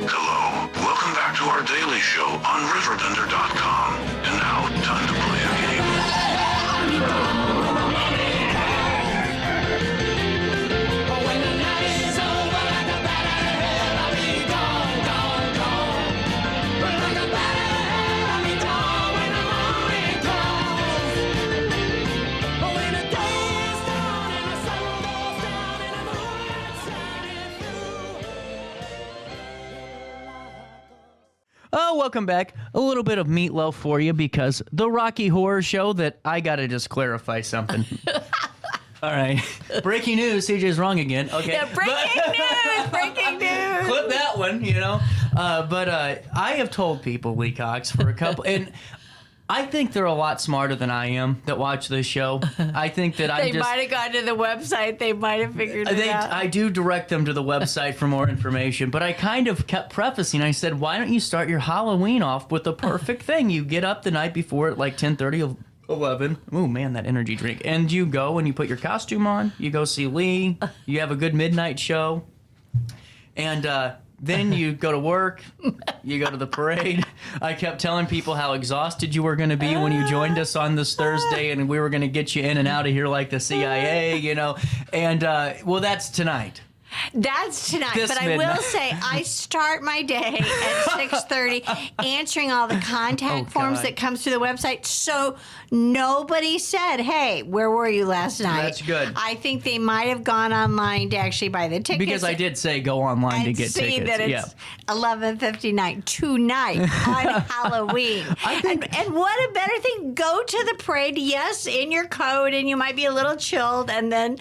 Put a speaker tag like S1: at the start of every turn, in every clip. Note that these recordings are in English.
S1: Hello, welcome back to our daily show on RiverBender.com. And now, time to play a game.
S2: When the night is over, like a bat out of hell, I'll be gone, gone, gone. Like a bat out of hell, I'll be gone when the morning comes. When the day is done and the sun goes down and the moonlight's shining through.
S3: Oh, welcome back. A little bit of meatloaf for you because the Rocky Horror Show that I gotta just clarify something. All right. Breaking news, CJ's wrong again. Okay.
S4: Yeah, breaking news.
S3: Clip that one, you know. But I have told people, Lee Cox, for a couple, and I think they're a lot smarter than I am that watch this show. I think that
S4: They might have gone to the website. They might have figured it out.
S3: I do direct them to the website for more information, but I kind of kept prefacing. I said, why don't you start your Halloween off with the perfect thing? You get up the night before at like 10:30, 11. Oh, man, that energy drink. And you go and you put your costume on. You go see Lee. You have a good midnight show. And then you go to work. You go to the parade. I kept telling people how exhausted you were going to be when you joined us on this Thursday, and we were going to get you in and out of here like the CIA, you know. And, well, that's tonight.
S4: That's tonight,
S3: This
S4: but I
S3: midnight.
S4: will say I start my day at 6:30 answering all the contact forms
S3: God.
S4: that comes through the website. So nobody said, "Hey, where were you last night?"
S3: That's good.
S4: I think they might have gone online to actually buy the tickets.
S3: Because I did say go online to
S4: and
S3: get
S4: see
S3: tickets.
S4: that it's 11:59 tonight on Halloween. And what a better thing! Go to the parade, yes, in your coat, and you might be a little chilled, and then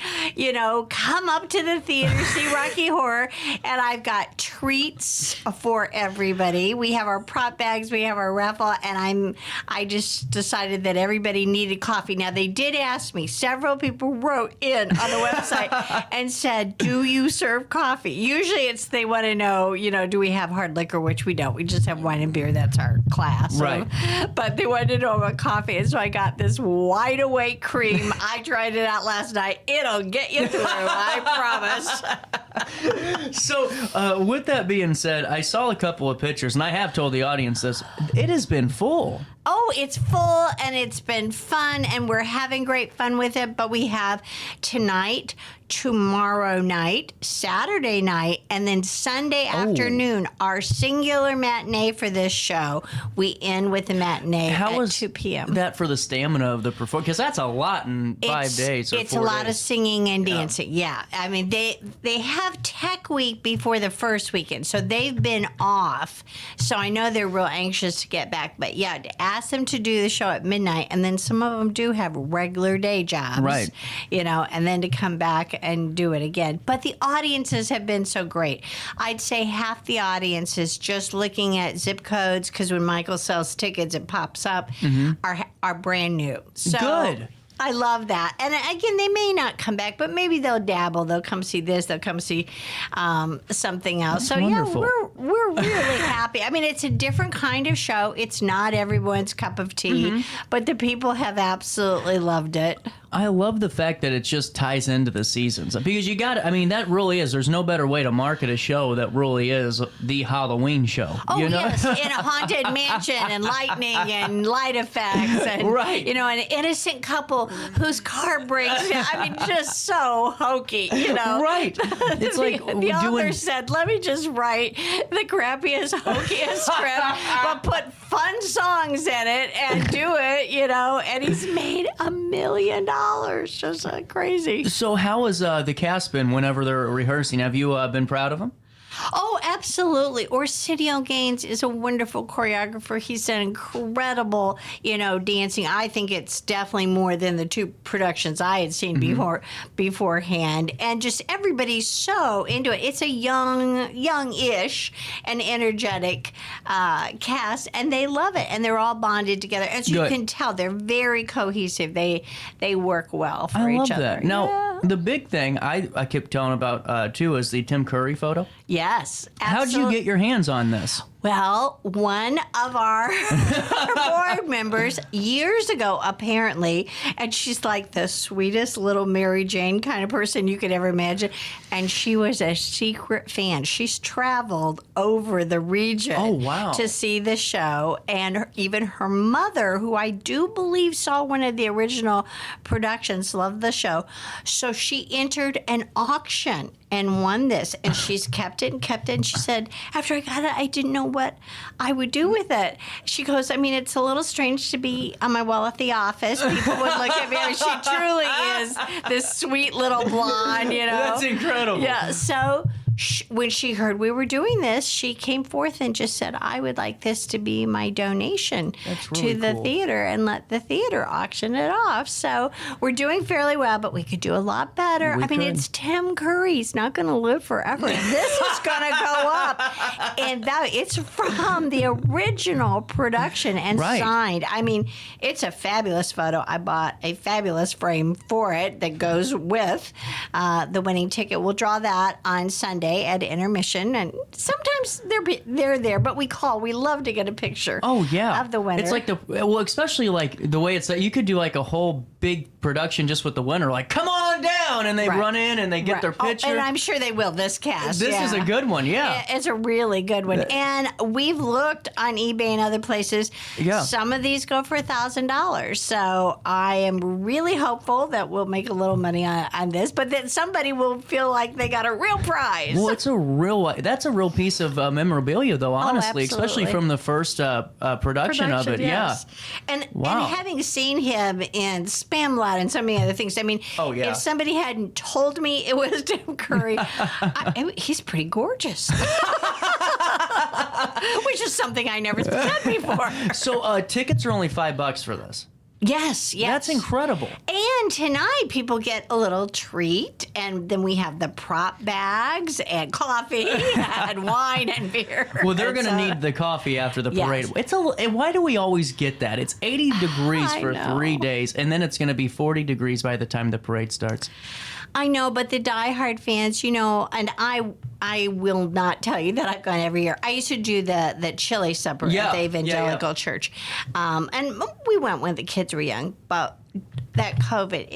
S4: come up to the theater, see Rocky Horror, and I've got treats for everybody. We have our prop bags, we have our raffle, and I just decided that everybody needed coffee. Now they did ask me. Several people wrote in on the website and said, "Do you serve coffee?" Usually it's they want to know, do we have hard liquor, which we don't. We just have wine and beer. That's our class.
S3: Right.
S4: But they wanted to know about coffee, and so I got this Wide Awake cream. I tried it out last night. It'll get you through, I promise.
S3: So, with that being said, I saw a couple of pictures, and I have told the audience this. It has been full.
S4: Oh, it's full, and it's been fun, and we're having great fun with it. But we have tonight, tomorrow night, Saturday night, and then Sunday afternoon, our singular matinee for this show. We end with the matinee at 2 p.m.
S3: That for the stamina of the performance? Because that's a lot in 5 days or 4
S4: It's a lot of
S3: days.
S4: singing and dancing. Yeah. I mean, they have Tech Week before the first weekend, so they've been off. So I know they're real anxious to get back. But yeah, to ask them to do the show at midnight, and then some of them do have regular day jobs.
S3: Right.
S4: And then to come back and do it again. But the audiences have been so great. I'd say half the audience is just looking at zip codes, because when Michael sells tickets, it pops up, are brand new. So
S3: Good.
S4: I love that. And again, they may not come back, but maybe they'll dabble. They'll come see this. They'll come see something else. So
S3: wonderful.
S4: yeah, we're really happy. I mean, it's a different kind of show. It's not everyone's cup of tea, but the people have absolutely loved it.
S3: I love the fact that it just ties into the seasons. Because that really is. There's no better way to market a show that really is the Halloween show.
S4: Oh, yes, in a haunted mansion and lightning and light effects and,
S3: Right.
S4: an innocent couple whose car breaks down. I mean, just so hokey,
S3: Right. It's like
S4: the author
S3: doing...
S4: said, let me just write the crappiest, hokiest script, but put fun songs in it and do it, and he's made $1 million. Just crazy.
S3: So how has the cast been whenever they're rehearsing? Have you been proud of them?
S4: Oh, absolutely. Arsenio Gaines is a wonderful choreographer. He's done incredible, dancing. I think it's definitely more than the two productions I had seen beforehand. And just everybody's so into it. It's a young-ish and energetic cast, and they love it. And they're all bonded together. As you
S3: Good.
S4: can tell, they're very cohesive. They work well for
S3: I
S4: each
S3: love
S4: other.
S3: that. Now,
S4: Yeah.
S3: the big thing I kept telling about, too, is the Tim Curry photo.
S4: Yes,
S3: How'd you
S4: absolutely.
S3: get your hands on this?
S4: Well, one of our board members years ago, apparently, and she's like the sweetest little Mary Jane kind of person you could ever imagine, and she was a secret fan. She's traveled over the region to see the show, and even her mother, who I do believe saw one of the original productions, loved the show. So she entered an auction and won this, and she's kept it and kept it. And she said, after I got it, I didn't know what I would do with it. She goes, I mean, it's a little strange to be on my wall at the office. People would look at me, and she truly is this sweet little blonde, you know.
S3: That's incredible.
S4: Yeah, so when she heard we were doing this, she came forth and just said, I would like this to be my donation to the theater, and let the theater auction it off. So we're doing fairly well, but we could do a lot better. I mean, it's Tim Curry. He's not going to live forever. This is going to go up. And it's from the original production and signed. I mean, it's a fabulous photo. I bought a fabulous frame for it that goes with the winning ticket. We'll draw that on Sunday at intermission, and sometimes they're there, but we love to get a picture of the winner.
S3: It's like especially like the way it's you could do like a whole big production just with the winner, like come on down, and they run in and they get their picture.
S4: And I'm sure they will, this cast.
S3: This is a good one,
S4: It's a really good one. And we've looked on eBay and other places. Some of these go for $1,000. So I am really hopeful that we'll make a little money on this, but then somebody will feel like they got a real prize.
S3: Well, that's a real piece of memorabilia, though, honestly, especially from the first production of it.
S4: Yes. And having seen him in Spamlot and so many other things, I mean, if somebody hadn't told me it was Tim Curry, he's pretty gorgeous. Which is something I never said before.
S3: So tickets are only $5 for this.
S4: Yes.
S3: That's incredible.
S4: And tonight people get a little treat, and then we have the prop bags and coffee and wine and beer.
S3: Well, they're going to need the coffee after the parade. Why do we always get that? It's 80 degrees for 3 days, and then it's going to be 40 degrees by the time the parade starts.
S4: I know, but the diehard fans, you know, and I will not tell you that I've gone every year. I used to do the chili supper at the Evangelical Church. And we went when the kids were young, but that COVID,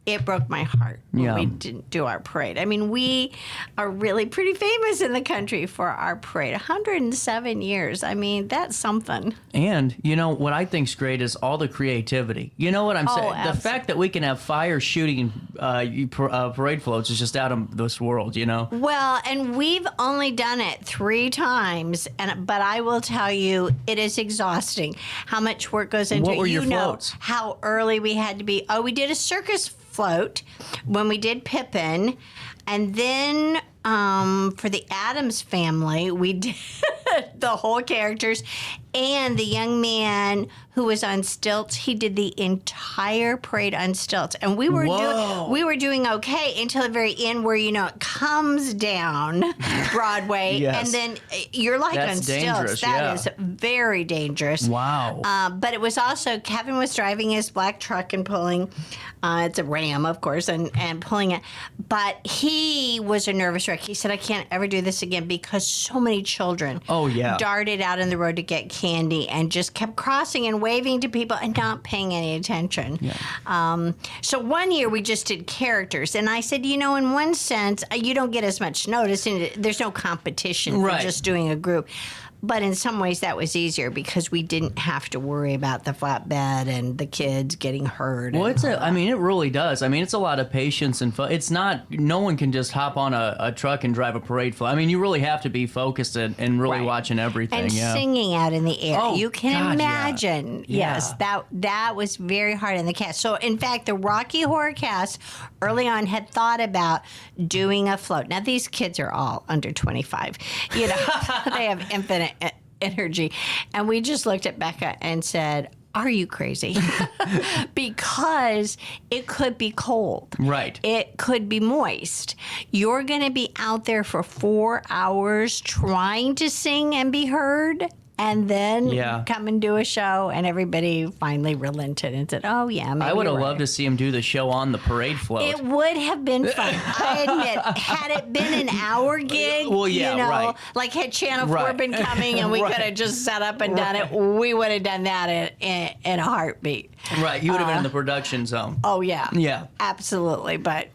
S4: it broke my heart when we didn't do our parade. I mean, we are really pretty famous in the country for our parade. 107 years. I mean, that's something.
S3: And, you know, what I think's great is all the creativity. You know what I'm saying?
S4: Absolutely.
S3: The fact that we can have fire shooting parade floats is just out of this world, you know?
S4: Well, and we've only done it 3 times, but I will tell you, it is exhausting how much work goes into it.
S3: What were your floats?
S4: How early we had to be. Oh, we did a circus float when we did Pippin, and then for the Addams Family, we did the whole characters, and the young man who was on stilts, he did the entire parade on stilts, and we were doing okay until the very end, where it comes down Broadway, and then you're like on stilts. That is very dangerous.
S3: Wow.
S4: But it was also, Kevin was driving his black truck and pulling. It's a Ram, of course, and pulling it. But he was a nervous wreck. He said, I can't ever do this again because so many children darted out on the road to get candy and just kept crossing and waving to people and not paying any attention. So one year we just did characters. And I said, in one sense, you don't get as much notice. And there's no competition for just doing a group. But in some ways that was easier because we didn't have to worry about the flatbed and the kids getting hurt.
S3: Well, it really does. I mean, it's a lot of patience and fun. It's not, no one can just hop on a truck and drive a parade float. I mean, you really have to be focused and really watching everything.
S4: And singing out in the air.
S3: Oh,
S4: you can imagine.
S3: Yeah.
S4: Yes, that was very hard in the cast. So, in fact, the Rocky Horror cast early on had thought about doing a float. Now, these kids are all under 25. They have infinite energy. And we just looked at Becca and said, are you crazy? Because it could be cold.
S3: Right.
S4: It could be moist. You're going to be out there for 4 hours trying to sing and be heard. and then
S3: Yeah.
S4: come and do a show, and everybody finally relented and said, "Oh yeah, maybe
S3: I would have
S4: you're
S3: loved
S4: right."
S3: to see him do the show on the parade float.
S4: It would have been fun. I admit, had it been an hour gig,
S3: Well, yeah,
S4: you know,
S3: right.
S4: like had Channel 4
S3: Right.
S4: been coming and we
S3: Right.
S4: could have just set up and done it, we would have done that in a heartbeat.
S3: Right, you would have been in the production zone.
S4: Oh yeah,
S3: Yeah.
S4: absolutely. But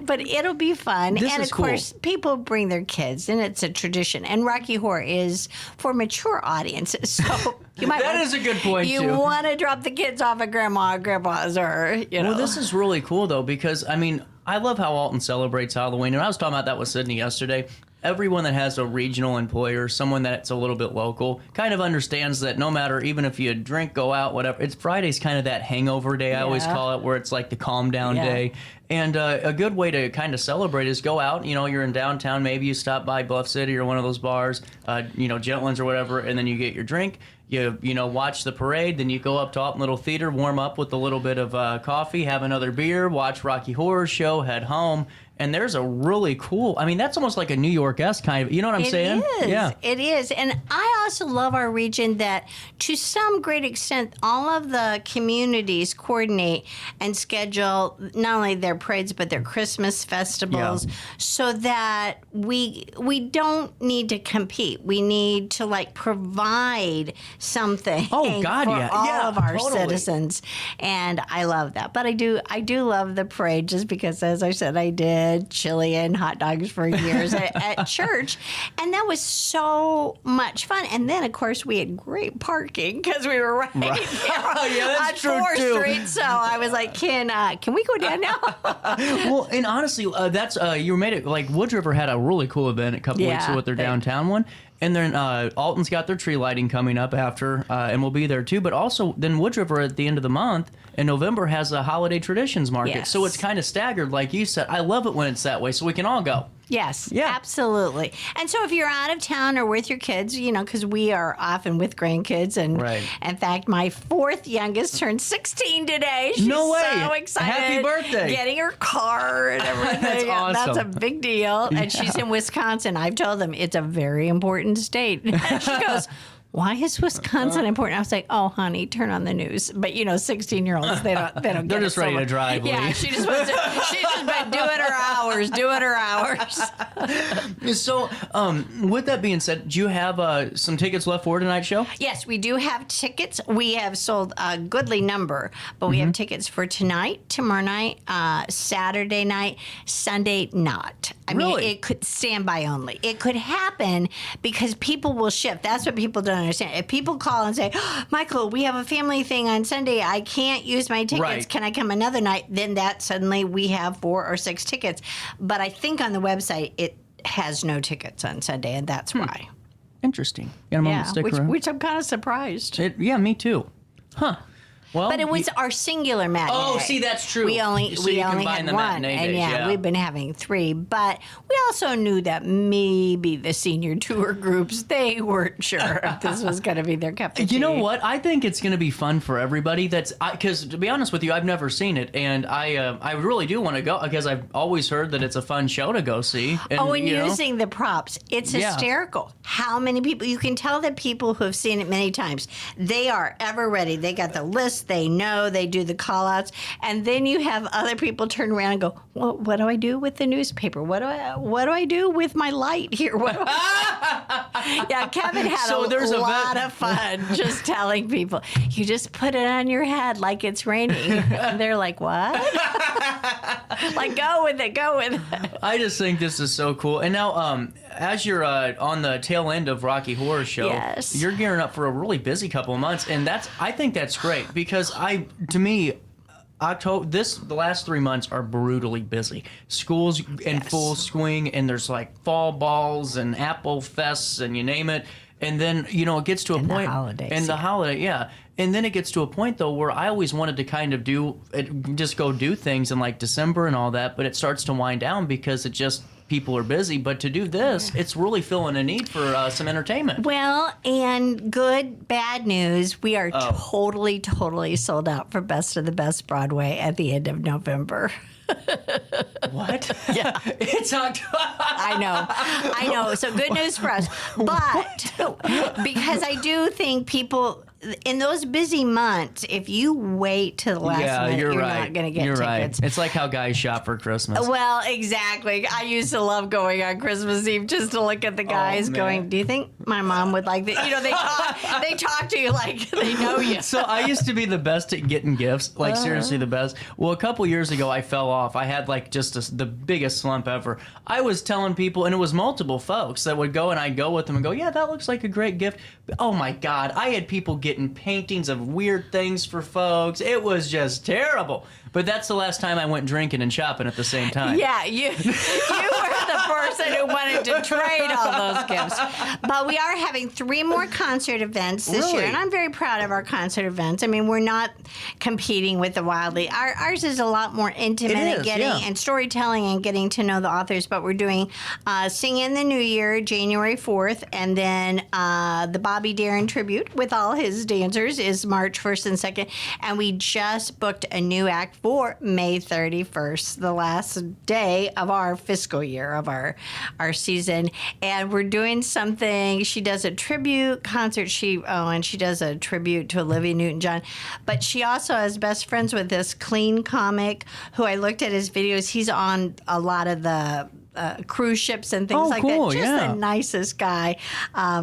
S4: but it'll be fun.
S3: This
S4: and
S3: is
S4: of course, people bring their kids, and it's a tradition. And Rocky Horror is for mature audiences, so you might.
S3: That is a good point,
S4: You
S3: too.
S4: want to drop the kids off at grandma or grandpa's, or
S3: Well, this is really cool, though, because, I mean, I love how Alton celebrates Halloween. And I was talking about that with Sydney yesterday. Everyone that has a regional employer, someone that's a little bit local, kind of understands that no matter, even if you drink, go out, whatever, it's Friday's kind of that hangover day, I always
S4: Yeah.
S3: call it, where it's like the calm down
S4: Yeah.
S3: day. And a good way to kind of celebrate is go out, you're in downtown, maybe you stop by Bluff City or one of those bars, Gentleman's or whatever, and then you get your drink. You watch the parade, then you go up to Alton Little Theater, warm up with a little bit of coffee, have another beer, watch Rocky Horror Show, head home. And there's a really cool, I mean, that's almost like a New York-esque kind of, you know what I'm saying?
S4: It is.
S3: Yeah.
S4: It is. And I also love our region that to some great extent, all of the communities coordinate and schedule not only their parades, but their Christmas festivals so that we don't need to compete. We need to provide something
S3: Oh, God,
S4: for
S3: yeah.
S4: all
S3: Yeah,
S4: of our
S3: totally.
S4: citizens. And I love that. But I do love the parade just because, as I said, I did chili and hot dogs for years at church, and that was so much fun. And then, of course, we had great parking because we were right there
S3: Yeah, that's
S4: on
S3: true,
S4: 4th
S3: too.
S4: Street. So I was like, can we go down now?
S3: Well, and honestly, that's you made it like Wood River had a really cool event a couple weeks ago with their downtown one. And then Alton's got their tree lighting coming up after, and we'll be there too. But also, then Wood River at the end of the month in November has a holiday traditions market.
S4: Yes.
S3: So it's kind of staggered, like you said. I love it when it's that way, so we can all go.
S4: Yes,
S3: Yeah.
S4: absolutely. And so if you're out of town or with your kids, because we are often with grandkids. And
S3: Right.
S4: in fact, my 4th youngest turned 16 today. She's
S3: No way.
S4: so excited.
S3: Happy birthday.
S4: Getting her car and everything.
S3: That's awesome.
S4: That's a big deal. And she's in Wisconsin. I've told them it's a very important state. And she goes, why is Wisconsin important? I was like, oh, honey, turn on the news. But 16-year-olds, they don't get
S3: They're
S4: it
S3: just ready
S4: so
S3: to
S4: much.
S3: drive,
S4: Yeah,
S3: Lee.
S4: she's just been doing her hours.
S3: So, with that being said, do you have some tickets left for tonight's show?
S4: Yes, we do have tickets. We have sold a goodly number, but we
S3: Mm-hmm.
S4: have tickets for tonight, tomorrow night, Saturday night, Sunday not. I mean,
S3: Really?
S4: it could stand by only. It could happen because people will shift. That's what people don't understand. If people call and say, oh, Michael, we have a family thing on Sunday. I can't use my tickets.
S3: Right.
S4: Can I come another night? Then that suddenly we have 4 or 6 tickets. But I think on the website, it has no tickets on Sunday, and that's why.
S3: Interesting. Got a moment to stick around?
S4: Which I'm kind of surprised.
S3: Yeah, me too. Huh. Well,
S4: But it was our singular matinee.
S3: Oh, see, that's true.
S4: We only
S3: So you
S4: only
S3: combine
S4: had
S3: the
S4: one,
S3: matinee
S4: and
S3: days, yeah.
S4: we've been having 3. But we also knew that maybe the senior tour groups they weren't sure if this was going to be their cup of tea.
S3: You know what? I think it's going to be fun for everybody. Because to be honest with you, I've never seen it, and I really do want to go because I've always heard that it's a fun show to go see. And,
S4: Oh, and
S3: you know,
S4: using the props. It's
S3: Yeah.
S4: hysterical. How many people, you can tell that people who have seen it many times, they are ever ready. They got the list, they know, they do the call outs. And then you have other people turn around and go, well, what do I do with the newspaper? What do I do with my light here? What do I... Yeah, Kevin had
S3: So there's a
S4: lot of fun just telling people, you just put it on your head like it's raining. And they're like, what? Like, go with it.
S3: I just think this is so cool. And now, as you're on the tail end of Rocky Horror Show,
S4: Yes.
S3: you're gearing up for a really busy couple of months, and I think that's great because to me, the last 3 months are brutally busy. School's in full swing, and there's like fall balls and apple fests and you name it. And then, it gets to a
S4: And the
S3: point.
S4: holidays,
S3: And the
S4: yeah.
S3: holiday, yeah. And then it gets to a point, though, where I always wanted to kind of just go do things in like December and all that, but it starts to wind down because people are busy. But to do this, it's really filling a need for some entertainment.
S4: Well, and good, bad news. We are
S3: Oh.
S4: totally sold out for Best of the Best Broadway at the end of November.
S3: What? Yeah. It's October.
S4: I know. So good news for us. But because I do think people in those busy months, if you wait till the last minute, you're
S3: right.
S4: not going to get
S3: You're
S4: tickets.
S3: right. It's like how guys shop for Christmas.
S4: Well, exactly. I used to love going on Christmas Eve just to look at the guys
S3: man.
S4: going, do you think my mom would like that? You know, they talk to you like they know you.
S3: So I used to be the best at getting gifts, like seriously the best. Well, a couple years ago, I fell off. I had like just the biggest slump ever. I was telling people, and it was multiple folks that would go, and I'd go with them and go, yeah, that looks like a great gift. Oh my God, I had people getting paintings of weird things for folks. It was just terrible. But that's the last time I went drinking and shopping at the same time.
S4: Yeah, you were the person who wanted to trade all those gifts. But we are having 3 more concert events this year,
S3: Really?
S4: and I'm very proud of our concert events. I mean, we're not competing with the Wildly. Ours is a lot more intimate
S3: It
S4: and
S3: is,
S4: getting
S3: yeah.
S4: and storytelling and getting to know the authors. But we're doing Sing in the New Year, January 4th, and then the Bobby Darin tribute with all his dancers is March 1st and 2nd. And we just booked a new act for May 31st, the last day of our fiscal year of our season. And we're doing something. She does a tribute concert. And she does a tribute to Olivia Newton-John. But she also is best friends with this clean comic who I looked at his videos. He's on a lot of the cruise ships and things like
S3: cool,
S4: that. Just
S3: yeah.
S4: the nicest guy.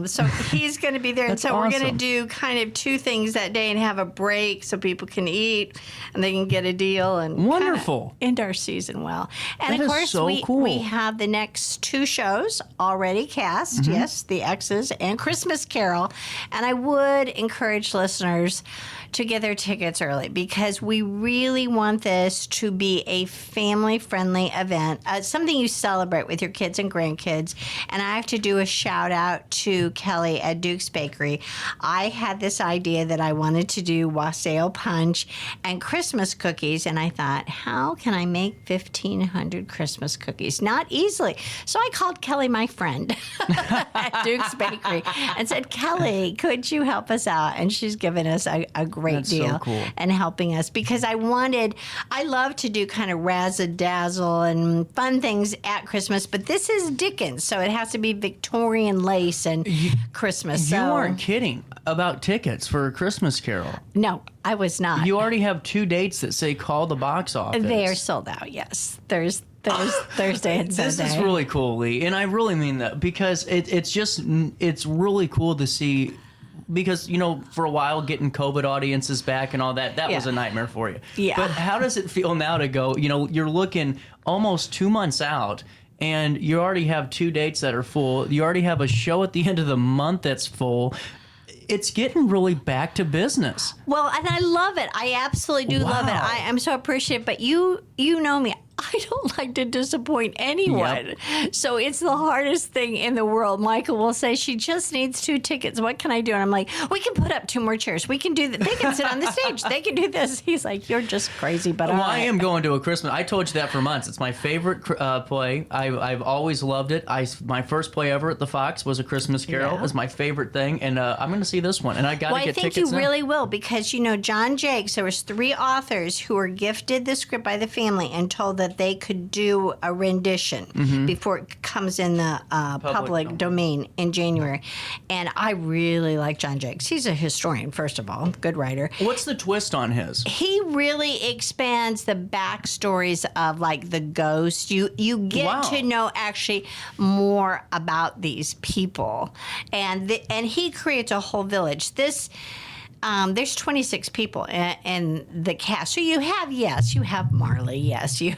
S4: So he's going to be there. And
S3: That's
S4: so we're going to
S3: awesome.
S4: do kind of 2 things that day and have a break so people can eat and they can get a deal and
S3: Wonderful.
S4: kinda end our season well. And
S3: That
S4: of
S3: is
S4: course,
S3: so cool.
S4: we have the next 2 shows already cast.
S3: Mm-hmm.
S4: Yes, The X's and Christmas Carol. And I would encourage listeners to get their tickets early because we really want this to be a family-friendly event, something you celebrate with your kids and grandkids. And I have to do a shout out to Kelly at Duke's Bakery. I had this idea that I wanted to do wassail punch and Christmas cookies, and I thought, how can I make 1,500 Christmas cookies? Not easily. So I called Kelly, my friend, at Duke's Bakery, and said, Kelly, could you help us out? And she's given us a great
S3: That's so
S4: deal
S3: cool.
S4: and helping us because I love to do kind of razzle-dazzle and fun things at Christmas, but this is Dickens, so it has to be Victorian lace and Christmas.
S3: You
S4: so,
S3: aren't kidding about tickets for a Christmas Carol.
S4: No, I was not.
S3: You already have 2 dates that say call the box office.
S4: They are sold out, yes. There's Thursday and Sunday.
S3: This is really cool, Lee, and I really mean that because it's really cool to see. Because, for a while, getting COVID audiences back and all that was
S4: Yeah.
S3: a nightmare for you.
S4: Yeah.
S3: But how does it feel now to go, you're looking almost 2 months out, and you already have 2 dates that are full. You already have a show at the end of the month that's full. It's getting really back to business.
S4: Well, and I love it. I absolutely do love it.
S3: Wow.
S4: I'm so appreciative. But you know me. I don't like to disappoint anyone. So it's the hardest thing in the world. Michael will say, she just needs 2 tickets. What can I do? And I'm like, we can put up 2 more chairs. We can do that. They can sit on the stage. They can do this. He's like, you're just crazy. But
S3: Well,
S4: all
S3: I
S4: right.
S3: am going to a Christmas. I told you that for months. It's my favorite play. I've always loved it. My first play ever at the Fox was A Christmas Carol.
S4: Yeah.
S3: It's my favorite thing, and I'm going to see this one. And I got to
S4: Well, I
S3: get
S4: think
S3: tickets
S4: you
S3: now.
S4: really will because, John Jakes, there was 3 authors who were gifted the script by the family and told that they could do a rendition before it comes in the public domain in January. And I really like John Jakes. He's a historian, first of all, good writer.
S3: What's the twist on his?
S4: He really expands the backstories of like the ghosts. You get
S3: Wow.
S4: to know actually more about these people, and he creates a whole village. There's 26 people in the cast. So you have Marley. Yes, you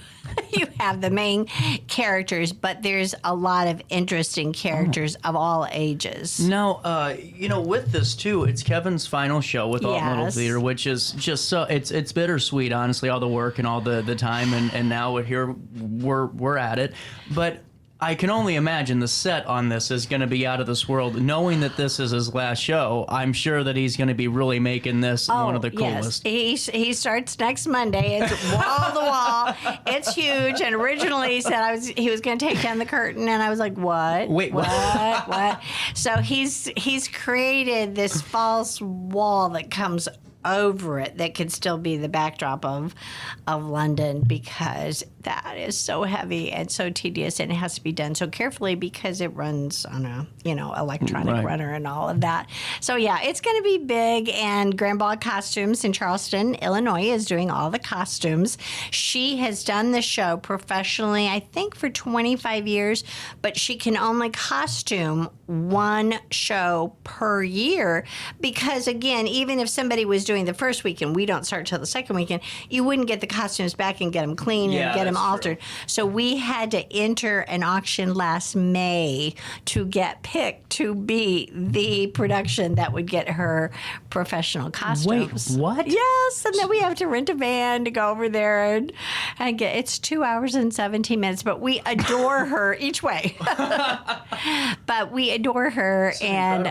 S4: have the main characters, but there's a lot of interesting characters of all ages.
S3: Now, with this too, it's Kevin's final show with Alt Model
S4: Yes.
S3: Theater, which is just so it's bittersweet, honestly, all the work and all the time, and now here we're at it. But I can only imagine the set on this is going to be out of this world. Knowing that this is his last show, I'm sure that he's going to be really making this one of the coolest.
S4: Yes. He starts next Monday. It's wall to wall. It's huge. And originally he said he was going to take down the curtain, and I was like, what?
S3: Wait,
S4: what? So he's created this false wall that comes over it that could still be the backdrop of London, because that is so heavy and so tedious, and it has to be done so carefully because it runs on a electronic runner and all of that. So yeah, it's going to be big. And Grandma Costumes in Charleston, Illinois, is doing all the costumes. She has done the show professionally, I think, for 25 years, but she can only costume one show per year because, again, even if somebody was doing the first weekend, we don't start till the second weekend, you wouldn't get the costumes back and get them clean and get them altered. True. So we had to enter an auction last May to get picked to be the production that would get her professional costumes.
S3: Wait, what?
S4: Yes, and then we have to rent a van to go over there and get. It's 2 hours and 17 minutes, but we adore her each way. But we adore her, and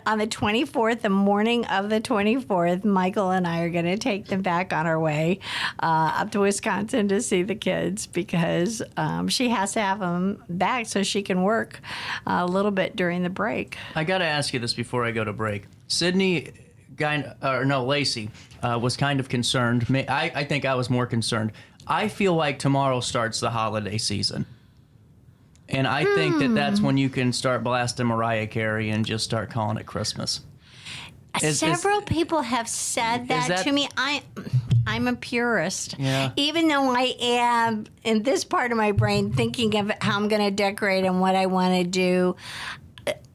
S4: on the 24th, the morning of the 24th, Michael and I are going to take them back on our way up to Wisconsin to see the kids, because she has to have them back so she can work a little bit during the break.
S3: I got to ask you this before I go to break. Lacey was kind of concerned. I think I was more concerned. I feel like tomorrow starts the holiday season. And I think that's when you can start blasting Mariah Carey and just start calling it Christmas.
S4: Several people have said that to me. I'm a purist.
S3: Yeah.
S4: Even though I am, in this part of my brain, thinking of how I'm going to decorate and what I want to do,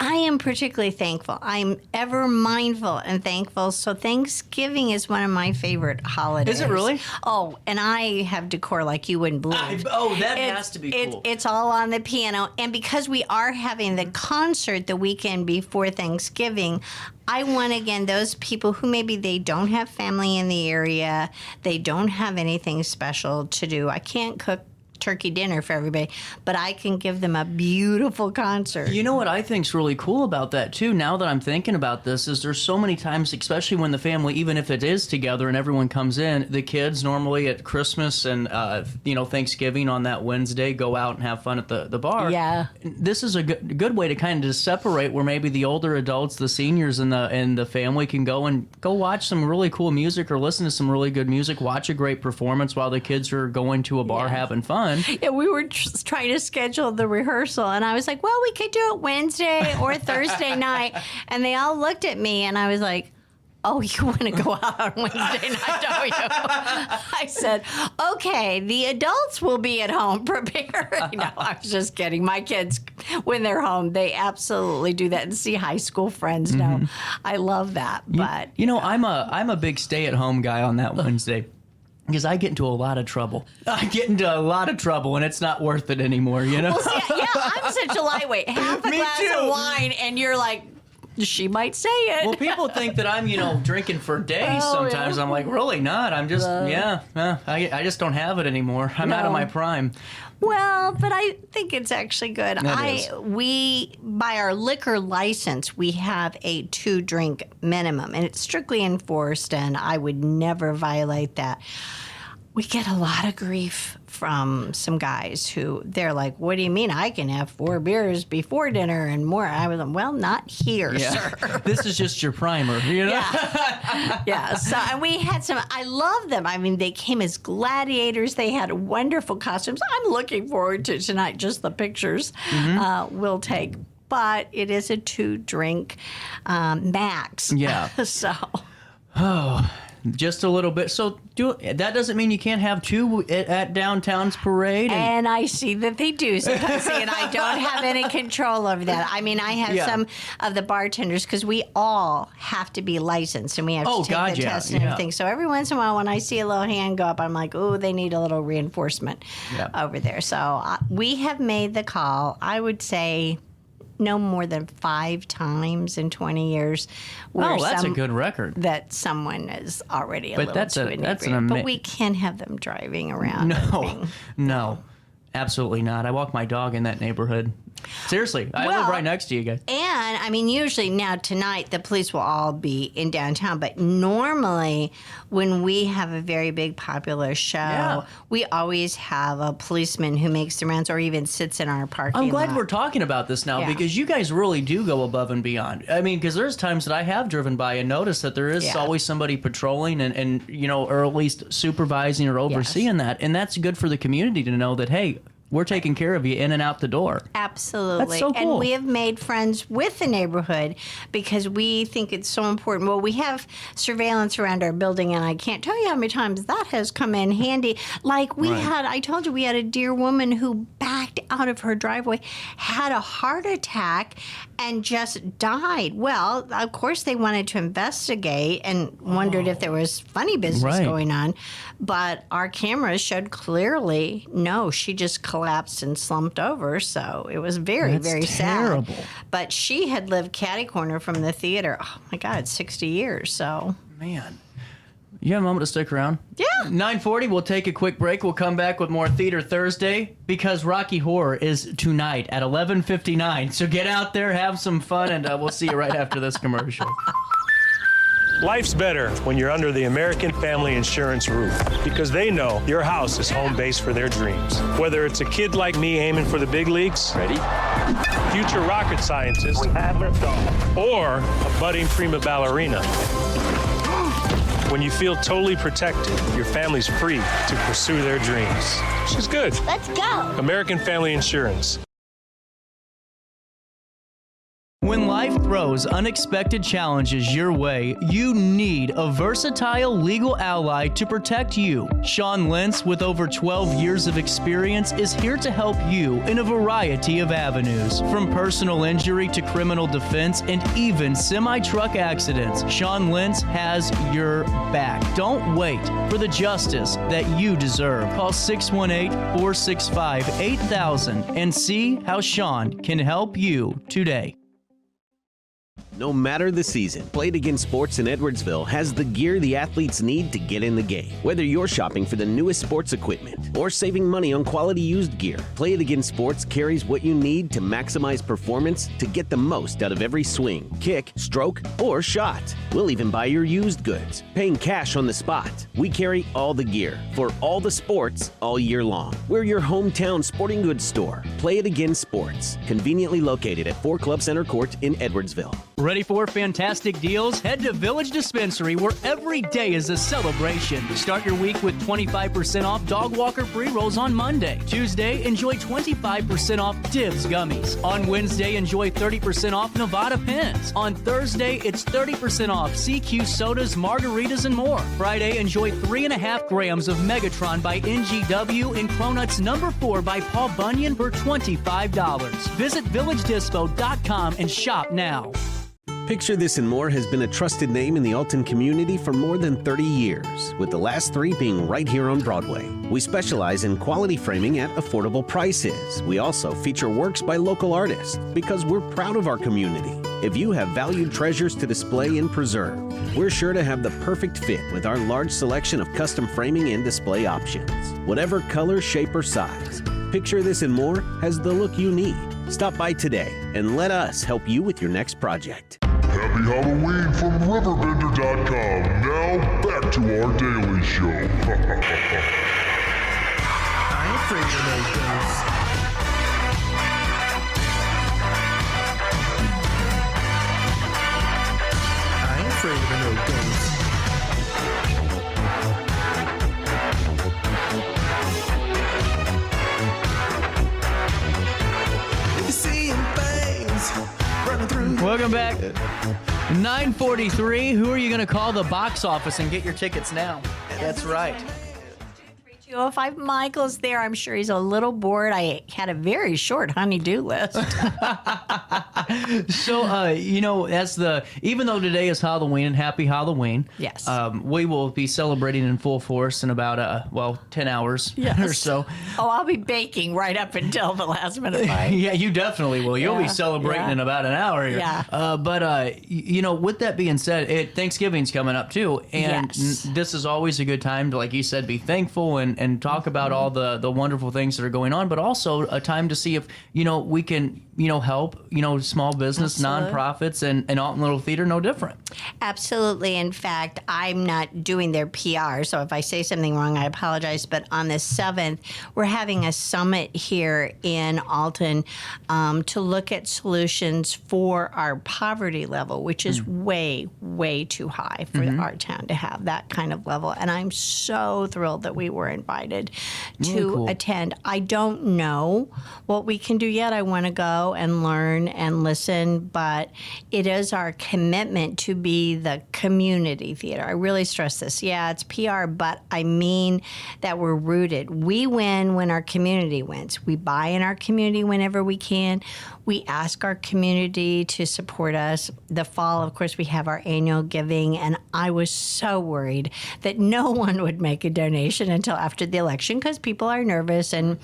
S4: I am particularly thankful. I'm ever mindful and thankful. So Thanksgiving is one of my favorite holidays.
S3: Is it really?
S4: Oh, and I have decor like you wouldn't believe.
S3: That has to be cool.
S4: It's all on the piano. And because we are having the concert the weekend before Thanksgiving, I want, again, those people who maybe they don't have family in the area, they don't have anything special to do. I can't cook turkey dinner for everybody, but I can give them a beautiful concert.
S3: You know what I think's really cool about that too, now that I'm thinking about this, is there's so many times, especially when the family, even if it is together and everyone comes in, the kids normally at Christmas and Thanksgiving on that Wednesday go out and have fun at the bar.
S4: Yeah.
S3: This is a good way to kind of separate, where maybe the older adults, the seniors in the family can go watch some really cool music or listen to some really good music, watch a great performance while the kids are going to a bar having fun.
S4: Yeah, we were trying to schedule the rehearsal, and I was like, well, we could do it Wednesday or Thursday night. And they all looked at me, and I was like, oh, you want to go out on Wednesday night, don't you? I said, okay, the adults will be at home preparing. No, I was just kidding. My kids, when they're home, they absolutely do that and see high school friends. No, I love that. But
S3: I'm a big stay-at-home guy on that Wednesday. Because I get into a lot of trouble. And it's not worth it anymore,
S4: Well, see, I'm such a lightweight. Half a glass of wine, and you're like, she might say it.
S3: Well, people think that I'm, drinking for days sometimes. Yeah. I'm like, really not. I'm just, I just don't have it anymore. I'm out of my prime.
S4: Well, but I think it's actually good. We, by our liquor license, we have a 2-drink minimum, and it's strictly enforced, and I would never violate that. We get a lot of grief from some guys who they're like, what do you mean I can have 4 beers before dinner and more? I was like, well, not here, sir.
S3: This is just your primer,
S4: Yeah. So, and we had some, I love them. I mean, they came as gladiators. They had wonderful costumes. I'm looking forward to tonight, just the pictures we'll take. But it is a 2-drink max.
S3: Yeah.
S4: So.
S3: Oh. Just a little bit. So that doesn't mean you can't have 2 at downtown's parade.
S4: And I see that they do sometimes. And I don't have any control over that. I mean, I have some of the bartenders, because we all have to be licensed and we have to take the test and everything. So every once in a while, when I see a little hand go up, I'm like, oh, they need a little reinforcement over there. So we have made the call, I would say, no more than 5 times in 20 years.
S3: That's a good record.
S4: That someone is already a little too inebriated. But we can have them driving around.
S3: No. Absolutely not. I walk my dog in that neighborhood. Seriously, I live right next to you guys.
S4: And, I mean, usually now tonight the police will all be in downtown, but normally when we have a very big popular show, we always have a policeman who makes the rounds or even sits in our parking lot.
S3: I'm glad we're talking about this now because you guys really do go above and beyond. I mean, because there's times that I have driven by and noticed that there is always somebody patrolling and, you know, or at least supervising or overseeing that. And that's good for the community to know that, hey, we're taking care of you in and out the door.
S4: Absolutely.
S3: That's so cool.
S4: And we have made friends with the neighborhood because we think it's so important. Well, we have surveillance around our building, and I can't tell you how many times that has come in handy. Like I told you, we had a dear woman who backed out of her driveway, had a heart attack, and just died. Well, of course, they wanted to investigate and wondered if there was funny business going on. But our cameras showed clearly, no, she just collapsed and slumped over. So it was very, very
S3: terrible.
S4: sad. But she had lived catty corner from the theater, oh my God, 60 years. So,
S3: man. You have a moment to stick around?
S4: Yeah.
S3: 9:40, we'll take a quick break. We'll come back with more Theater Thursday because Rocky Horror is tonight at 11:59. So get out there, have some fun, and we'll see you right after this commercial.
S5: Life's better when you're under the American Family Insurance roof because they know your house is home base for their dreams. Whether it's a kid like me aiming for the big leagues, ready? Future rocket scientist, or a budding prima ballerina. When you feel totally protected, your family's free to pursue their dreams. She's good.
S2: Let's go.
S5: American Family Insurance.
S3: When life throws unexpected challenges your way, you need a versatile legal ally to protect you. Sean Lentz, with over 12 years of experience, is here to help you in a variety of avenues. From personal injury to criminal defense and even semi-truck accidents, Sean Lentz has your back. Don't wait for the justice that you deserve. Call 618-465-8000 and see how Sean can help you today.
S6: No matter the season, Play It Again Sports in Edwardsville has the gear the athletes need to get in the game. Whether you're shopping for the newest sports equipment or saving money on quality used gear, Play It Again Sports carries what you need to maximize performance to get the most out of every swing, kick, stroke, or shot. We'll even buy your used goods, paying cash on the spot. We carry all the gear for all the sports all year long. We're your hometown sporting goods store. Play It Again Sports, conveniently located at 4 Club Center Court in Edwardsville.
S3: Ready for fantastic deals? Head to Village Dispensary, where every day is a celebration. Start your week with 25% off Dog Walker pre-rolls on Monday. Tuesday, enjoy 25% off Dibs gummies. On Wednesday, enjoy 30% off Nevada pins. On Thursday, it's 30% off CQ sodas, margaritas, and more. Friday, enjoy 3.5 grams of Megatron by NGW and Cronuts number 4 by Paul Bunyan for $25. Visit VillageDispo.com and shop now.
S6: Picture This and More has been a trusted name in the Alton community for more than 30 years, with the last 3 being right here on Broadway. We specialize in quality framing at affordable prices. We also feature works by local artists because we're proud of our community. If you have valued treasures to display and preserve, we're sure to have the perfect fit with our large selection of custom framing and display options. Whatever color, shape, or size, Picture This and More has the look you need. Stop by today and let us help you with your next project.
S7: Happy Halloween from RiverBender.com. Now back to our daily show.
S2: I ain't afraid of those ghosts. I ain't afraid of no ghosts. You seeing things running through.
S3: Welcome back. 9:43. Who are you going to call the box office and get your tickets now? That's right.
S4: 205 Michael's there. I'm sure he's a little bored. I had a very short honey-do list.
S3: So, even though today is Halloween and happy Halloween,
S4: Yes.
S3: We will be celebrating in full force in about, 10 hours or so.
S4: Oh, I'll be baking right up until the last minute. Right?
S3: Yeah, you definitely will. You'll be celebrating in about an hour here.
S4: Yeah.
S3: With that being said, Thanksgiving's coming up too, and
S4: Yes.
S3: this is always a good time to, like you said, be thankful and and talk about all the wonderful things that are going on, but also a time to see if, we can, help, small business, nonprofits, and Alton Little Theater no different.
S4: Absolutely. In fact, I'm not doing their PR, so if I say something wrong, I apologize. But on the 7th, we're having a summit here in Alton to look at solutions for our poverty level, which is way, way too high for our town to have that kind of level. And I'm so thrilled that we were invited to attend. I don't know what we can do yet. I want to go and learn and listen, but it is our commitment to be the community theater. I really stress this. Yeah, it's PR, but I mean that we're rooted. We win when our community wins. We buy in our community whenever we can. We ask our community to support us. The fall, of course, we have our annual giving, and I was so worried that no one would make a donation until after the election because people are nervous and,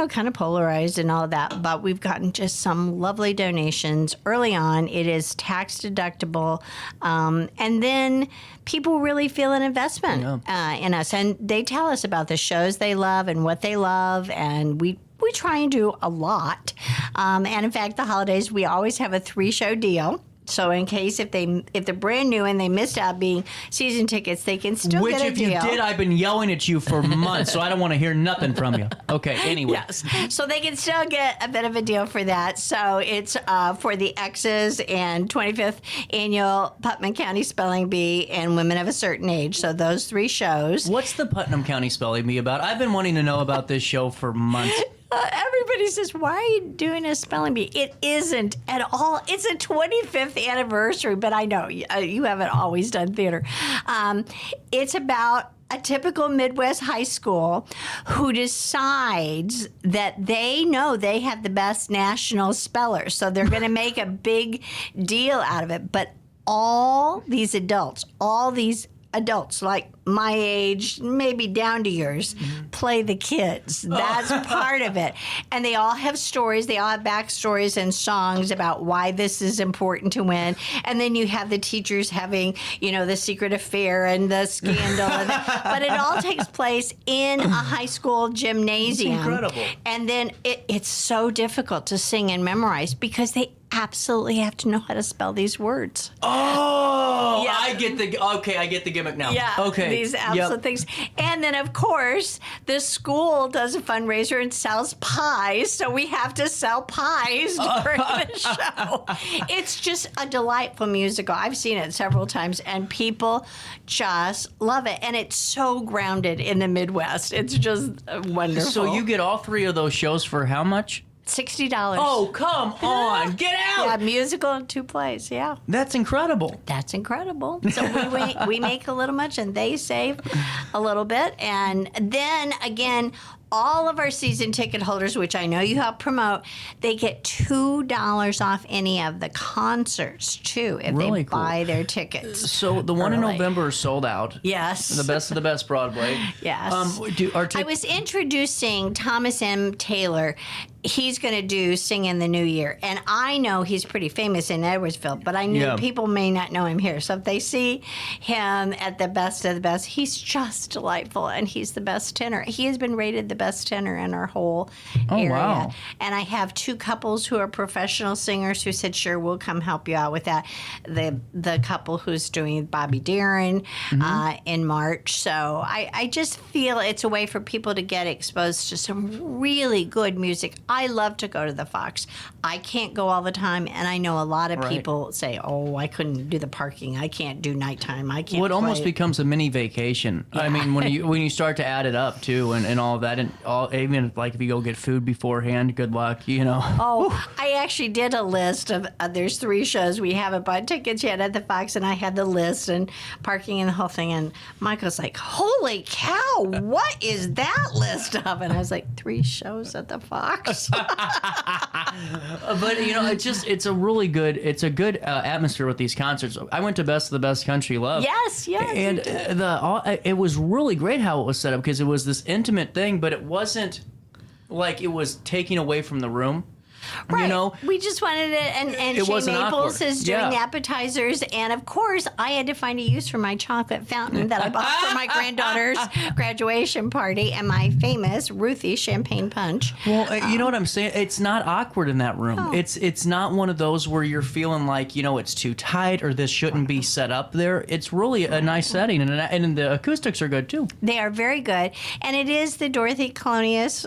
S4: kind of polarized and all that. But we've gotten just some lovely donations early on. It is tax deductible. And then people really feel an investment in us. And they tell us about the shows they love and what they love. And we try and do a lot. And in fact, the holidays, we always have a 3-show deal. So in case if they're brand new and they missed out being season tickets, they can still get a deal.
S3: Which if you did, I've been yelling at you for months, so I don't want to hear nothing from you. Okay, anyway.
S4: Yes. So they can still get a bit of a deal for that. So it's for the X's and 25th Annual Putnam County Spelling Bee and Women of a Certain Age. So those 3 shows.
S3: What's the Putnam County Spelling Bee about? I've been wanting to know about this show for months.
S4: Everybody says, why are you doing a spelling bee? It isn't at all. It's a 25th anniversary, but I know you haven't always done theater. It's about a typical Midwest high school who decides that they know they have the best national spellers, so they're going to make a big deal out of it. But all these adults like my age, maybe down to yours, play the kids. That's part of it. And they all have stories. They all have backstories and songs about why this is important to win. And then you have the teachers having, the secret affair and the scandal. But it all takes place in a high school gymnasium.
S3: It's incredible.
S4: And then it's so difficult to sing and memorize because they absolutely have to know how to spell these words.
S3: Oh,
S4: Yeah.
S3: I get the gimmick now.
S4: Yeah,
S3: okay.
S4: These absolute things. And then, of course, the school does a fundraiser and sells pies, so we have to sell pies during the show. It's just a delightful musical. I've seen it several times, and people just love it. And it's so grounded in the Midwest. It's just wonderful.
S3: So you get all 3 of those shows for how much?
S4: $60.
S3: Oh, come on. Get out.
S4: Yeah, musical and 2 plays, yeah.
S3: That's incredible.
S4: That's incredible. So we make a little much and they save a little bit. And then again, all of our season ticket holders, which I know you help promote, they get $2 off any of the concerts too if
S3: Really
S4: they
S3: cool.
S4: buy their tickets.
S3: So the one in
S4: early.
S3: November is sold out.
S4: Yes.
S3: The best of the best Broadway.
S4: Yes.
S3: I
S4: I was introducing Thomas M. Taylor. He's going to do Sing in the New Year. And I know he's pretty famous in Edwardsville, but I knew people may not know him here. So if they see him at the best of the best, he's just delightful, and he's the best tenor. He has been rated the best tenor in our whole area.
S3: Wow.
S4: And I have 2 couples who are professional singers who said, sure, we'll come help you out with that. The couple who's doing Bobby Darin in March. So I just feel it's a way for people to get exposed to some really good music. I love to go to the Fox. I can't go all the time, and I know a lot of people say, oh, I couldn't do the parking. I can't do nighttime. I can't
S3: Well, it almost
S4: play.
S3: becomes a mini vacation. I mean, when you start to add it up, too, and all of that, and even like if you go get food beforehand, good luck,
S4: Oh, I actually did a list of, there's 3 shows. We haven't bought tickets yet at the Fox, and I had the list and parking and the whole thing, and Michael's like, holy cow, what is that list of? And I was like, 3 shows at the Fox?
S3: But it's a good atmosphere with these concerts. I went to Best of the Best Country Love.
S4: Yes,
S3: And it was really great how it was set up because it was this intimate thing, but it wasn't like it was taking away from the room.
S4: Right.
S3: You know,
S4: we just wanted it, and
S3: It
S4: Shea
S3: wasn't
S4: Maples
S3: awkward.
S4: is doing
S3: Yeah.
S4: the appetizers, and of course, I had to find a use for my chocolate fountain that I bought for my granddaughter's graduation party, and my famous Ruthie champagne punch.
S3: well, you know what I'm saying? It's not awkward in that room.
S4: Oh.
S3: It's not one of those where you're feeling like, it's too tight or this shouldn't be set up there. It's really a nice setting, and the acoustics are good too.
S4: They are very good, and it is the Dorothy Colonius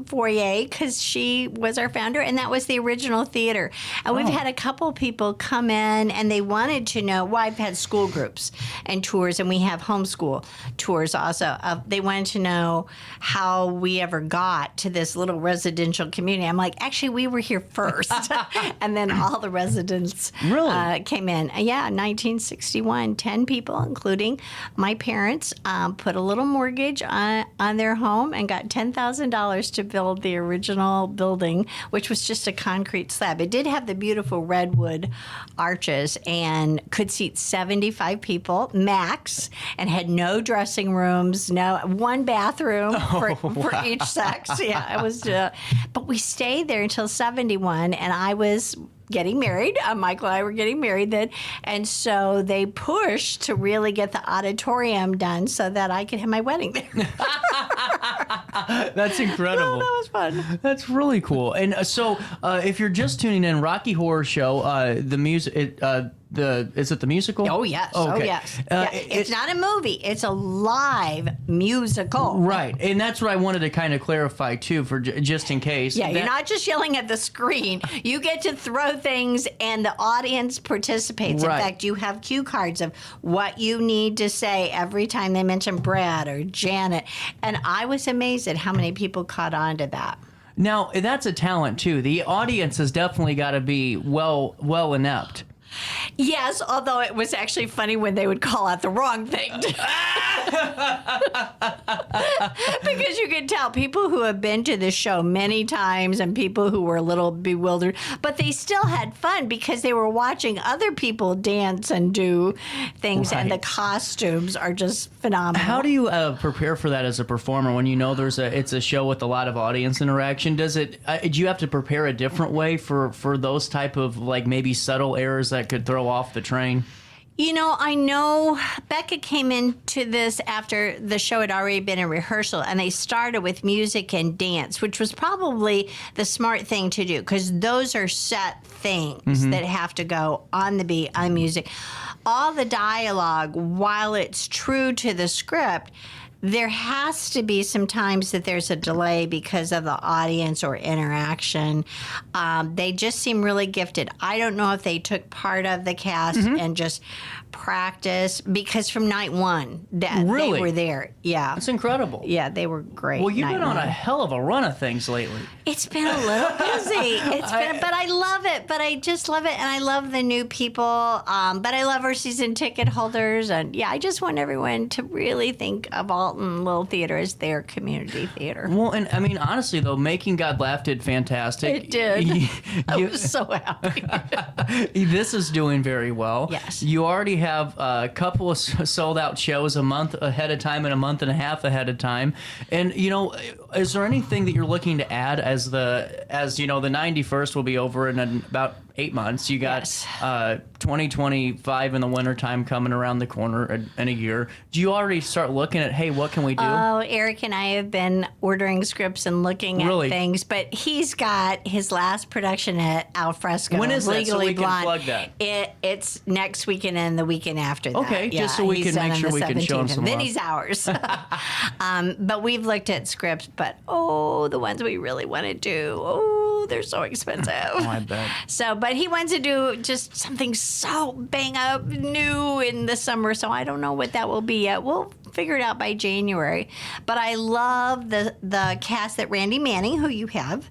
S4: foyer because she was our founder, and that was the original theater. And we've had a couple people come in, and they wanted to know. Well, I've had school groups and tours, and we have homeschool tours also. They wanted to know how we ever got to this little residential community. I'm like, actually, we were here first, and then all the residents
S3: Really?
S4: came in. Yeah, 1961, 10 people, including my parents, put a little mortgage on their home and got $10,000 to build the original building, which was just a concrete slab. It did have the beautiful redwood arches and could seat 75 people max, and had no dressing rooms, no one bathroom for each sex. Yeah, it was. But we stayed there until 71, and I was getting married. Michael and I were getting married then. And so they pushed to really get the auditorium done so that I could have my wedding there.
S3: That's incredible.
S4: Oh, that was fun.
S3: That's really cool. And so, if you're just tuning in, Rocky Horror Show, the music, is it the musical?
S4: Oh, yes.
S3: Okay.
S4: Oh, yes. Yeah. It's not a movie. It's a live musical.
S3: Right. And that's what I wanted to kind of clarify, too, for just in case.
S4: Yeah, you're not just yelling at the screen. You get to throw things, and the audience participates.
S3: Right.
S4: In fact, you have cue cards of what you need to say every time they mention Brad or Janet. And I was amazed at how many people caught on to that.
S3: Now, that's a talent, too. The audience has definitely got to be well inept.
S4: Yes, although it was actually funny when they would call out the wrong thing. Because you can tell people who have been to the show many times and people who were a little bewildered, but they still had fun because they were watching other people dance and do things, and the
S3: Right.
S4: costumes are just phenomenal.
S3: How do you prepare for that as a performer when you know it's a show with a lot of audience interaction? Do you have to prepare a different way for those type of like maybe subtle errors that could throw off the train?
S4: I know Becca came into this after the show had already been in rehearsal, and they started with music and dance, which was probably the smart thing to do because those are set things that have to go on the beat, on music. All the dialogue, while it's true to the script, there has to be some times that there's a delay because of the audience or interaction. They just seem really gifted. I don't know if they took part of the cast and just practiced, because from night one that
S3: Really?
S4: they were there. Yeah.
S3: That's incredible.
S4: Yeah, they were great.
S3: Well, you've
S4: night
S3: been on
S4: one.
S3: a hell of a run of things lately.
S4: It's been a little busy. But I love it. But I just love it, and I love the new people. But I love our season ticket holders, and I just want everyone to really think of Alton Little Theater as their community theater.
S3: Well, and I mean, honestly, though, Making God Laugh did fantastic.
S4: It did. I was so happy.
S3: This is doing very well.
S4: Yes.
S3: You already have a couple of sold out shows a month ahead of time and a month and a half ahead of time. And, is there anything that you're looking to add as the 91st will be over in about 8 months? You got 2025 in the wintertime coming around the corner in a year. Do you already start looking at, hey, what can we do?
S4: Oh, Eric and I have been ordering scripts and looking
S3: Really?
S4: at things, but he's got his last production at Al Fresco.
S3: When is that, so
S4: Legally
S3: we can
S4: Blonde.
S3: plug that?
S4: It's next weekend and the weekend after that.
S3: Okay, just so we
S4: he's
S3: can
S4: done
S3: make
S4: on
S3: sure
S4: the
S3: we can show him
S4: 17th,
S3: some
S4: and then
S3: love.
S4: he's ours. But we've looked at scripts, but the ones we really want to do, they're so expensive.
S3: Oh, I bet.
S4: So, but he wants to do just something so bang up new in the summer. So I don't know what that will be yet. We'll figure it out by January. But I love the cast that Randy Manning, who you have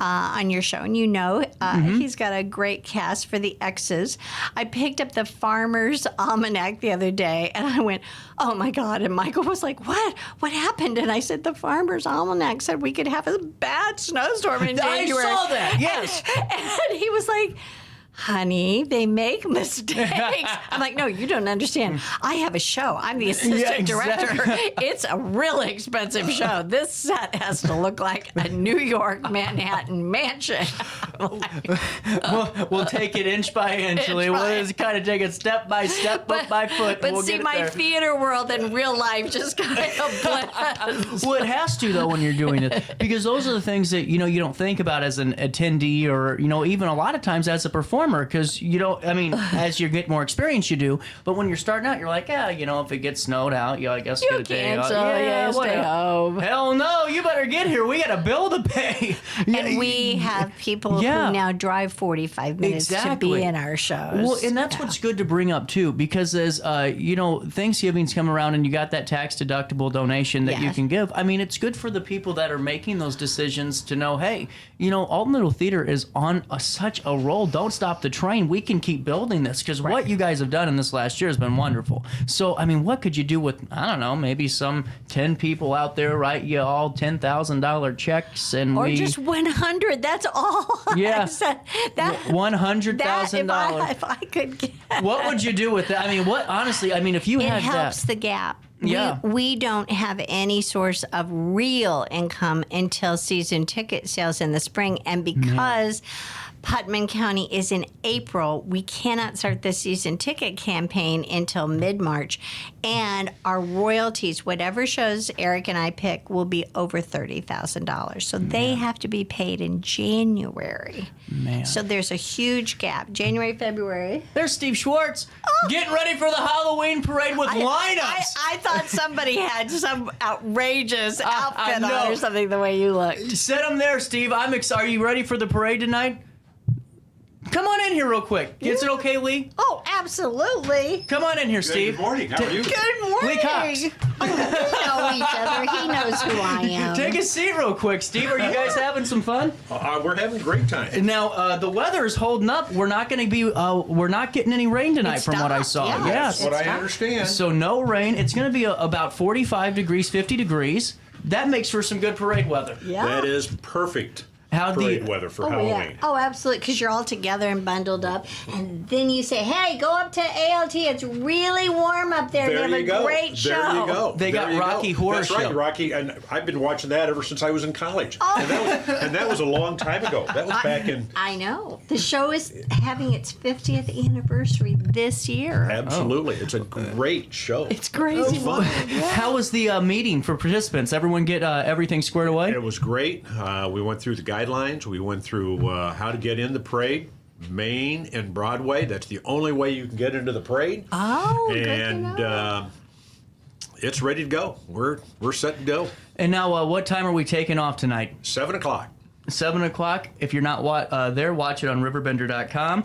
S4: on your show, and he's got a great cast for the X's. I picked up the Farmer's Almanac the other day, and I went, oh my God. And Michael was like, what? What happened? And I said, the Farmer's Almanac said we could have a bad snowstorm in January.
S3: I saw that, yes.
S4: And he was like, honey, they make mistakes. I'm like, no, you don't understand. I have a show. I'm the assistant director. It's a really expensive show. This set has to look like a New York Manhattan mansion.
S3: We'll take it inch by inch, Lee. We'll just kind of take it step by step, foot by foot.
S4: But
S3: we'll
S4: see,
S3: get it
S4: my
S3: there.
S4: theater world and real life just kind of blends.
S3: Well, it has to, though, when you're doing it, because those are the things that, you don't think about as an attendee or, even a lot of times as a performer, because as you get more experience, you do. But when you're starting out, you're like, if it gets snowed out, I guess get a day off.
S4: Stay
S3: whatever.
S4: home.
S3: Hell no, you better get here. We got a bill to pay.
S4: And we have people who now drive 45 minutes to be in our shows.
S3: Well, and that's what's good to bring up, too, because as, Thanksgiving's come around and you got that tax-deductible donation that you can give. I mean, it's good for the people that are making those decisions to know, hey, Alton Little Theater is on such a roll. Don't stop the train. We can keep building this, because what you guys have done in this last year has been wonderful. So, what could you do with, I don't know, maybe some 10 people out there write you all $10,000 checks, and
S4: just 100. That's all.
S3: Yeah.
S4: I said.
S3: $100,000.
S4: If I could get.
S3: What would you do with that? Honestly, if you
S4: It
S3: had
S4: helps
S3: that.
S4: the gap.
S3: Yeah.
S4: We don't have any source of real income until season ticket sales in the spring. And because Putnam County is in April, we cannot start the season ticket campaign until mid-March. And our royalties, whatever shows Eric and I pick, will be over $30,000. So they have to be paid in January.
S3: Man.
S4: So there's a huge gap. January, February.
S3: There's Steve Schwartz getting ready for the Halloween parade with lineups.
S4: I thought somebody had some outrageous
S3: I
S4: outfit
S3: know.
S4: on or something the way you looked.
S3: Set him there, Steve. I'm excited. Are you ready for the parade tonight? Come on in here real quick. Is it okay, Lee?
S4: Oh, absolutely.
S3: Come on in here, Steve.
S8: Good morning. How are you?
S4: Good morning.
S3: Lee Cox.
S4: Oh, we know each other. He knows who I am.
S3: Take a seat real quick, Steve. Are you guys having some fun?
S8: We're having a great time.
S3: Now, the weather is holding up. We're not going to be, we're not getting any rain tonight
S4: It's
S3: from what I
S4: stopped,
S3: saw.
S4: yeah.
S3: Yes.
S8: That's what I
S4: not.
S8: understand.
S3: So no rain. It's going to be about 45 degrees, 50 degrees. That makes for some good parade weather.
S4: Yeah.
S8: That is perfect
S3: How'd the-
S8: parade weather for Halloween.
S4: Yeah. Oh, absolutely. Because you're all together and bundled up. And then you say, hey, go up to ALT. It's really warm up there.
S8: There
S4: they have
S8: you
S4: a
S8: go.
S4: great show.
S8: There you go.
S3: They got
S8: There you
S3: Rocky
S8: go.
S3: Horror
S8: That's
S3: Show.
S8: right, Rocky. And I've been watching that ever since I was in college. And that was a long time ago. That was back in...
S4: I know. The show is having its 50th anniversary this year.
S8: Absolutely. It's a great show.
S4: It's crazy.
S8: fun.
S3: How was the meeting for participants? Everyone get everything squared away?
S8: It was great. We went through the guidelines. We went through how to get in the parade. Main and Broadway. That's the only way you can get into the parade.
S4: Oh, good to
S8: And
S4: know.
S8: it's ready to go. We're set to go.
S3: And now, what time are we taking off tonight?
S8: 7 o'clock.
S3: 7 o'clock. If you're not there, watch it on RiverBender.com.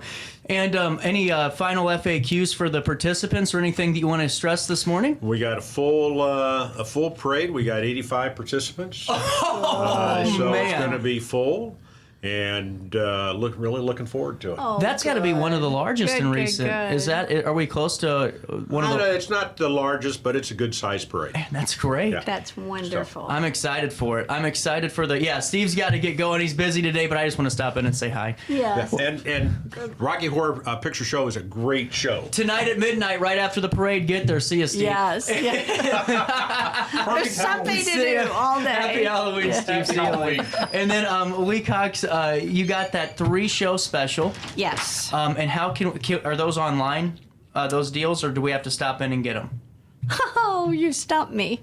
S3: And any final FAQs for the participants or anything that you want to stress this morning?
S8: We got a full parade. We got 85 participants. So it's
S3: man.
S8: going to be full. And really looking forward to it.
S4: Oh,
S3: That's got to be one of the largest
S4: Good,
S3: in
S4: good,
S3: recent.
S4: good.
S3: Is that? Are we close to one of the?
S8: It's not the largest, but it's a good sized parade.
S3: That's great.
S8: Yeah.
S4: That's wonderful.
S3: I'm excited for it. I'm excited for the. Yeah, Steve's got to get going. He's busy today, but I just want to stop in and say hi.
S4: Yes.
S8: And Rocky Horror Picture Show is a great show.
S3: Tonight at midnight, right after the parade, get there. See you, Steve.
S4: Yes. There's something to
S3: See ya.
S4: do all day.
S3: Happy Halloween, Steve. See you later. And then Lee Cox, you got that 3-show special.
S4: Yes.
S3: And how are those online? Those deals, or do we have to stop in and get them?
S4: Oh, you stumped me.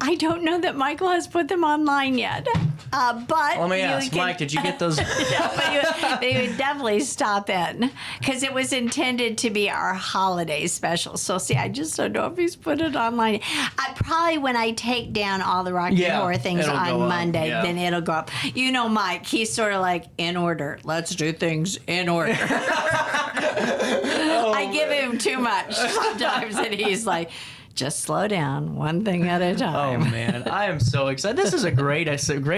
S4: I don't know that Michael has put them online yet. But
S3: Let me
S4: you
S3: ask,
S4: can-
S3: Mike, did you get those?
S4: they would definitely stop in because it was intended to be our holiday special. So, see, I just don't know if he's put it online. Probably when I take down all the Rocky Horror things
S3: it'll go
S4: on
S3: up,
S4: Monday,
S3: yeah.
S4: then it'll go up. You know, Mike, he's sort of like, in order. Let's do things in order. I give him too much sometimes, and he's like, Just slow down, one thing at a
S3: Oh
S4: time.
S3: man, I am so excited. This is a great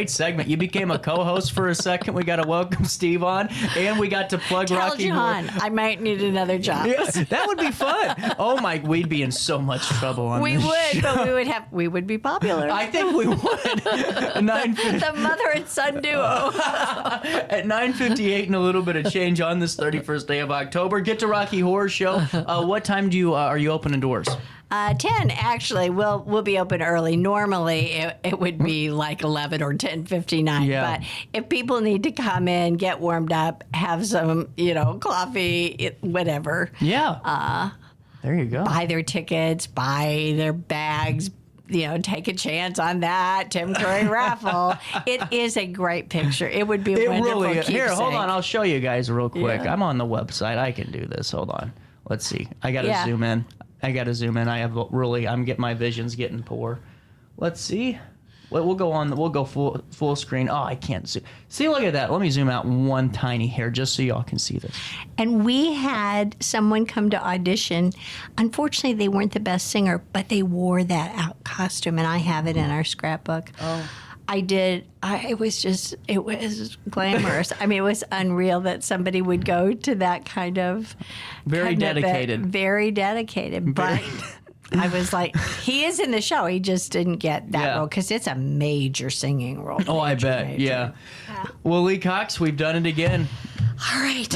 S3: segment. You became a co-host for a second. We got to welcome Steve on, and we got to plug
S4: Tell
S3: Rocky
S4: John,
S3: Horror.
S4: I might need another job.
S3: Yeah, that would be fun. Oh my, we'd be in so much trouble on
S4: We
S3: this
S4: would,
S3: show.
S4: but we would be popular.
S3: I think we would.
S4: The mother and son duo.
S3: At 9:58 and a little bit of change on this 31st day of October. Get to Rocky Horror Show. What time are you opening doors?
S4: 10 actually. We'll be open early. Normally it would be like 11 or 10:59.
S3: Yeah.
S4: But if people need to come in, get warmed up, have some coffee, whatever,
S3: Yeah. There you go.
S4: buy their tickets, buy their bags. Take a chance on that Tim Curry raffle. It is a great picture. It would be a
S3: It
S4: wonderful
S3: really is. Here, hold
S4: keepsake.
S3: on. I'll show you guys real quick.
S4: Yeah.
S3: I'm on the website. I can do this. Hold on. Let's see. I got to
S4: Yeah.
S3: zoom in. I'm getting my vision's getting poor. Let's see. We'll go full screen. Oh, I can't zoom. See, look at that. Let me zoom out one tiny hair just so y'all can see this.
S4: And we had someone come to audition. Unfortunately, they weren't the best singer, but they wore that out costume, and I have it in our scrapbook. Oh. I did. It was glamorous. I mean, it was unreal that somebody would go to that kind of
S3: Very dedicated.
S4: Very dedicated. But I was like, he is in the show. He just didn't get that
S3: Yeah.
S4: role because it's a major singing role.
S3: Oh, I
S4: Major,
S3: bet.
S4: major.
S3: Yeah. Well, Lee Cox, we've done it again.
S4: All right.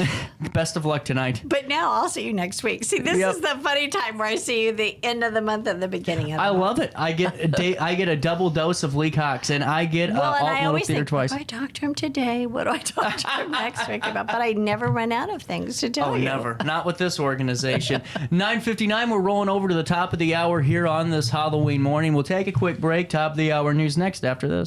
S3: Best of luck tonight.
S4: But now I'll see you next week. See, this
S3: Yep.
S4: is the funny time where I see you the end of the month and the beginning of the
S3: I
S4: month.
S3: love it. I get a double dose of Lee Cox, and I get
S4: Well, and
S3: Alt
S4: I
S3: Little
S4: always
S3: Theater
S4: think,
S3: twice.
S4: what do I talk to him today? What do I talk to him next week about? But I never run out of things to tell
S3: Oh,
S4: you.
S3: never. Not with this organization. 9:59, we're rolling over to the top of the hour here on this Halloween morning. We'll take a quick break. Top of the hour news next after this.